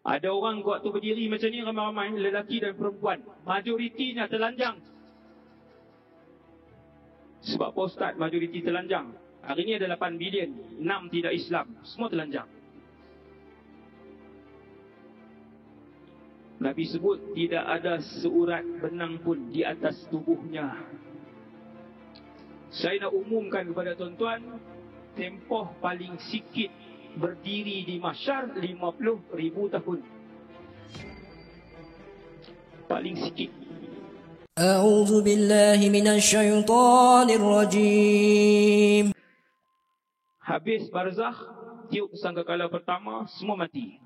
Ada orang waktu berdiri macam ni ramai-ramai, lelaki dan perempuan, majoritinya telanjang. Sebab apa Ustaz majoriti telanjang? Hari ni ada 8 bilion, 6 tidak Islam, semua telanjang. Nabi sebut tidak ada seurat benang pun di atas tubuhnya. Saya nak umumkan kepada tuan-tuan, tempoh paling sikit berdiri di mahsyar 50,000 tahun. Paling sikit. A'udzu billahi minasyaitonir rajim. Habis barzakh, tiup sangkakala pertama, semua mati.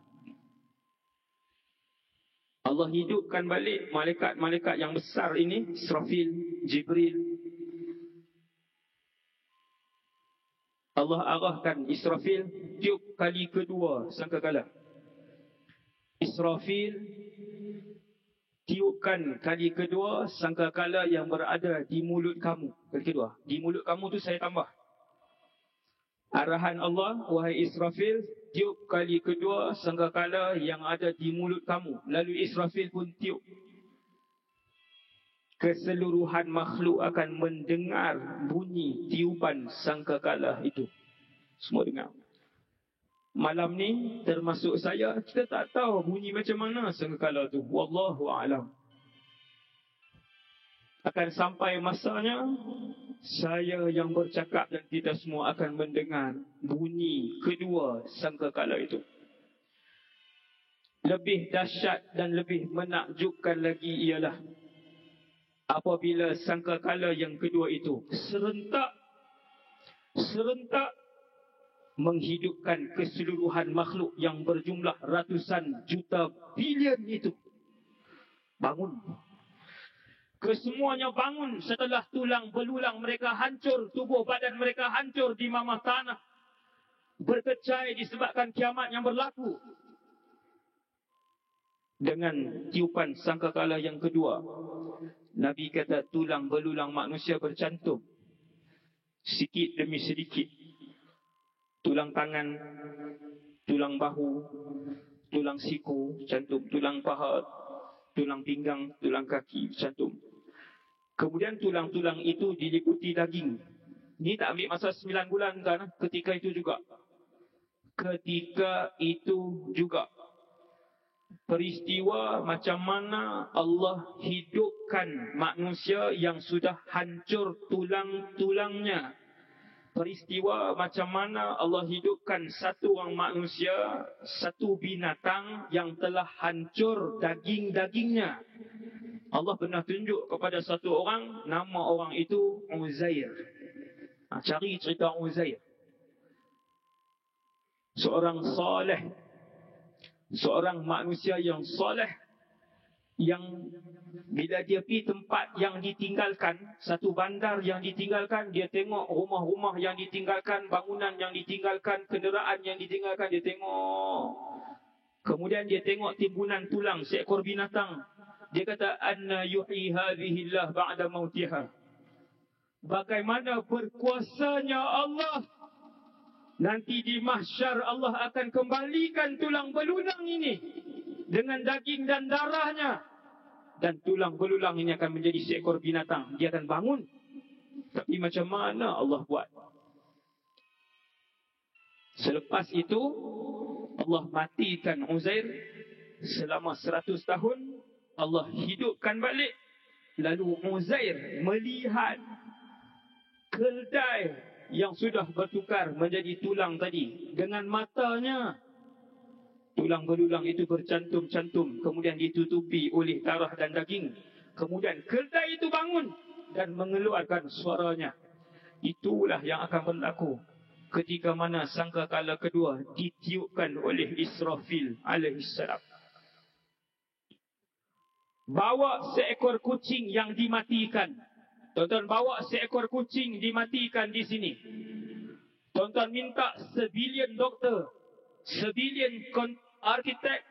Allah hidupkan balik malaikat-malaikat yang besar ini, Israfil, Jibril. Allah arahkan Israfil, tiup kali kedua sangkakala. Israfil tiupkan kali kedua sangkakala yang berada di mulut kamu. Kali kedua, di mulut kamu tu saya tambah. Arahan Allah, wahai Israfil, tiup kali kedua sangkakala yang ada di mulut kamu. Lalu Israfil pun tiup. Keseluruhan makhluk akan mendengar bunyi tiupan sangkakala itu. Semua dengar. Malam ni termasuk saya, kita tak tahu bunyi macam mana sangkakala tu. Wallahu a'lam. Akan sampai masanya saya yang bercakap dan kita semua akan mendengar bunyi kedua sangkakala itu. Lebih dahsyat dan lebih menakjubkan lagi ialah apabila sangkakala yang kedua itu serentak menghidupkan keseluruhan makhluk yang berjumlah ratusan juta bilion itu. Bangun. Kesemuanya bangun setelah tulang belulang mereka hancur, tubuh badan mereka hancur di mamah tanah, berkecai disebabkan kiamat yang berlaku. Dengan tiupan sangkakala yang kedua, Nabi kata tulang belulang manusia bercantum sedikit demi sedikit. Tulang tangan, tulang bahu, tulang siku cantum, tulang paha, tulang pinggang, tulang kaki cantum. Kemudian tulang-tulang itu diliputi daging. Ini tak ambil masa 9 bulan kan? Ketika itu juga peristiwa macam mana Allah hidupkan manusia yang sudah hancur tulang-tulangnya. Peristiwa macam mana Allah hidupkan satu orang manusia, satu binatang yang telah hancur daging-dagingnya. Allah pernah tunjuk kepada satu orang, nama orang itu Uzair. Cari cerita Uzair. Seorang saleh, seorang manusia yang saleh, yang bila dia pergi tempat yang ditinggalkan, satu bandar yang ditinggalkan, dia tengok rumah-rumah yang ditinggalkan, bangunan yang ditinggalkan, kenderaan yang ditinggalkan, dia tengok. Kemudian dia tengok timbunan tulang seekor binatang. Dia kata, anna yuhyi hadhihillah ba'da mautiha. Bagaimana berkuasanya Allah. Nanti di mahsyar Allah akan kembalikan tulang belulang ini dengan daging dan darahnya. Dan tulang belulang ini akan menjadi seekor binatang. Dia akan bangun. Tapi macam mana Allah buat? Selepas itu, Allah matikan Uzair selama 100 tahun. Allah hidupkan balik. Lalu Uzair melihat keldai yang sudah bertukar menjadi tulang tadi dengan matanya. Tulang belulang itu bercantum-cantum, kemudian ditutupi oleh darah dan daging. Kemudian keldai itu bangun dan mengeluarkan suaranya. Itulah yang akan berlaku ketika mana sangkakala kedua ditiupkan oleh Israfil alaihissalam. Bawa seekor kucing yang dimatikan. Tuan-tuan, bawa seekor kucing dimatikan di sini. Tuan-tuan minta sebilion doktor, sebilion arkitek,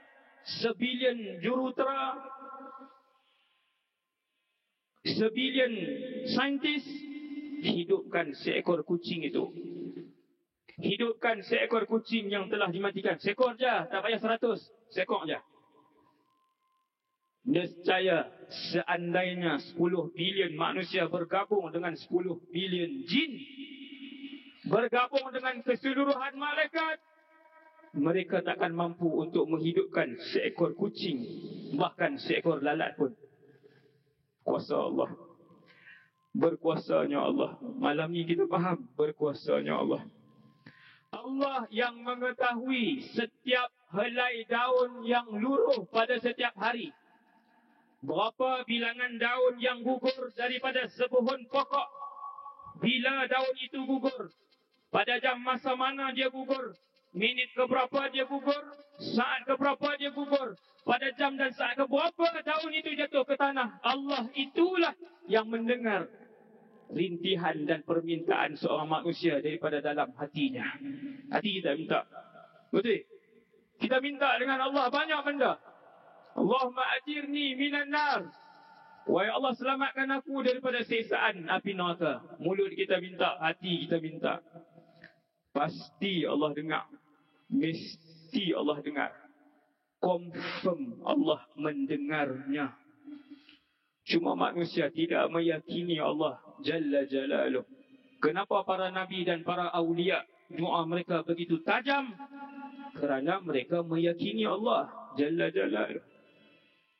sebilion jurutera, sebilion saintis, hidupkan seekor kucing itu. Hidupkan seekor kucing yang telah dimatikan. Seekor je, tak payah 100. Seekor je. Nescaya seandainya 10 bilion manusia bergabung dengan 10 bilion jin, bergabung dengan keseluruhan malaikat, mereka takkan mampu untuk menghidupkan seekor kucing, bahkan seekor lalat pun. Kuasa Allah. Berkuasanya Allah. Malam ni kita faham berkuasanya Allah. Allah yang mengetahui setiap helai daun yang luruh pada setiap hari. Berapa bilangan daun yang gugur daripada sebuah pokok. Bila daun itu gugur, pada jam masa mana dia gugur, minit keberapa dia gugur, saat keberapa dia gugur, pada jam dan saat keberapa daun itu jatuh ke tanah. Allah itulah yang mendengar rintihan dan permintaan seorang manusia daripada dalam hatinya. Hati kita minta. Betul? Kita minta dengan Allah banyak benda. Allahumma ajirni minan nar. Wahai Allah, selamatkan aku daripada siksaan api neraka. Mulut kita minta, hati kita minta. Pasti Allah dengar. Mesti Allah dengar. Confirm Allah mendengarnya. Cuma manusia tidak meyakini Allah Jalla Jalaluh. Kenapa para nabi dan para awliya doa mereka begitu tajam? Kerana mereka meyakini Allah Jalla Jalaluh.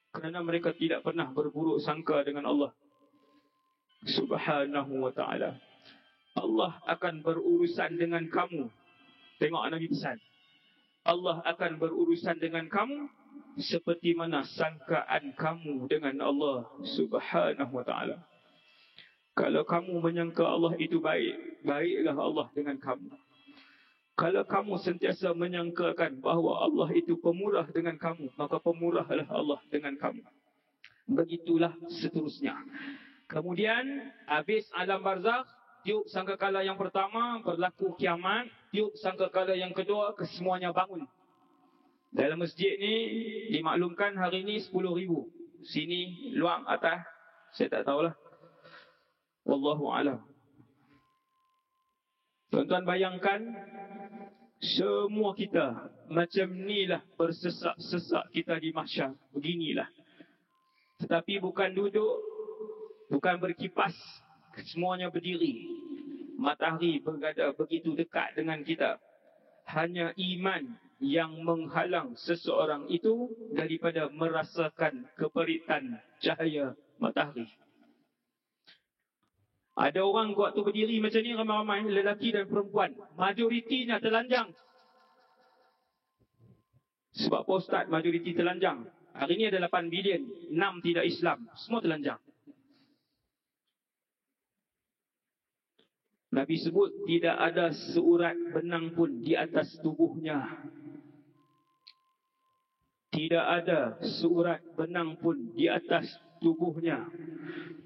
Kerana mereka tidak pernah berburuk sangka dengan Allah Subhanahu wa ta'ala. Allah akan berurusan dengan kamu. Tengok Nabi pesan, Allah akan berurusan dengan kamu seperti mana sangkaan kamu dengan Allah Subhanahu wa ta'ala. Kalau kamu menyangka Allah itu baik, baiklah Allah dengan kamu. Kalau kamu sentiasa menyangkakan bahawa Allah itu pemurah dengan kamu, maka pemurahlah Allah dengan kamu. Begitulah seterusnya. Kemudian habis alam barzakh, tiup sangkakala yang pertama, berlaku kiamat. Tiup sangkakala yang kedua, kesemuanya bangun. Dalam masjid ni dimaklumkan hari ni 10,000. Sini luang atas saya tak tahulah. Wallahu a'lam. Tuan-tuan bayangkan, semua kita macam inilah bersesak-sesak kita di mahsyar. Beginilah. Tetapi bukan duduk, bukan berkipas, semuanya berdiri. Matahari berada begitu dekat dengan kita. Hanya iman yang menghalang seseorang itu daripada merasakan keperitan cahaya matahari. Ada orang waktu berdiri macam ni ramai-ramai, lelaki dan perempuan. Majoritinya telanjang. Sebab apa Ustaz majoriti telanjang? Hari ni ada 8 bilion, 6 tidak Islam. Semua telanjang. Nabi sebut tidak ada seurat benang pun di atas tubuhnya. Tidak ada seurat benang pun di atas tubuhnya.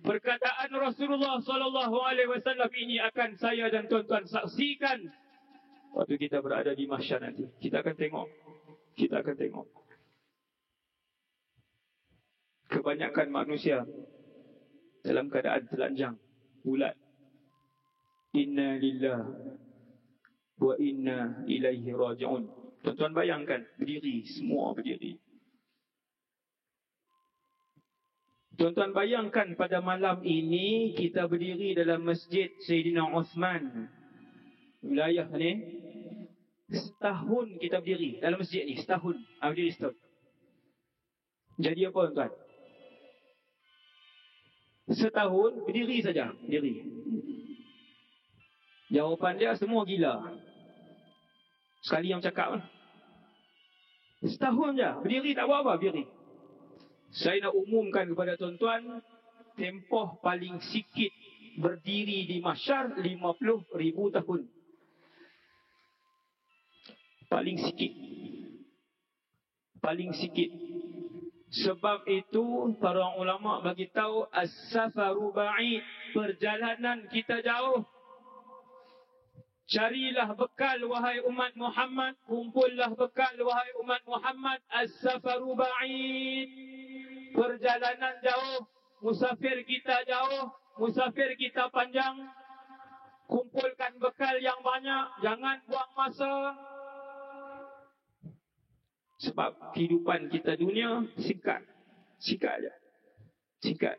Perkataan Rasulullah SAW ini akan saya dan tuan-tuan saksikan waktu kita berada di mahsyar nanti. Kita akan tengok. Kita akan tengok. Kebanyakan manusia dalam keadaan telanjang, bulat. Inna lillah wa inna ilaihi raji'un. Tuan-tuan bayangkan, berdiri, semua berdiri. Tuan-tuan bayangkan pada malam ini kita berdiri dalam masjid Sayyidina Uthman. Wilayah ni setahun kita berdiri dalam masjid ni, setahun. Berdiri setahun. Jadi apa tuan-tuan? Setahun berdiri saja, berdiri. Jawapan dia semua gila. Sekali yang cakap setahun je, berdiri tak buat apa, berdiri. Saya nak umumkan kepada tuan-tuan, tempoh paling sikit berdiri di mahsyar 50,000 tahun. Paling sikit. Paling sikit. Sebab itu para ulama bagi tahu as-safaru ba'id, perjalanan kita jauh. Carilah bekal wahai umat Muhammad, kumpullah bekal wahai umat Muhammad, as-safaru ba'id. Perjalanan jauh, musafir kita jauh, musafir kita panjang. Kumpulkan bekal yang banyak, jangan buang masa. Sebab kehidupan kita dunia singkat. Singkat je. Singkat.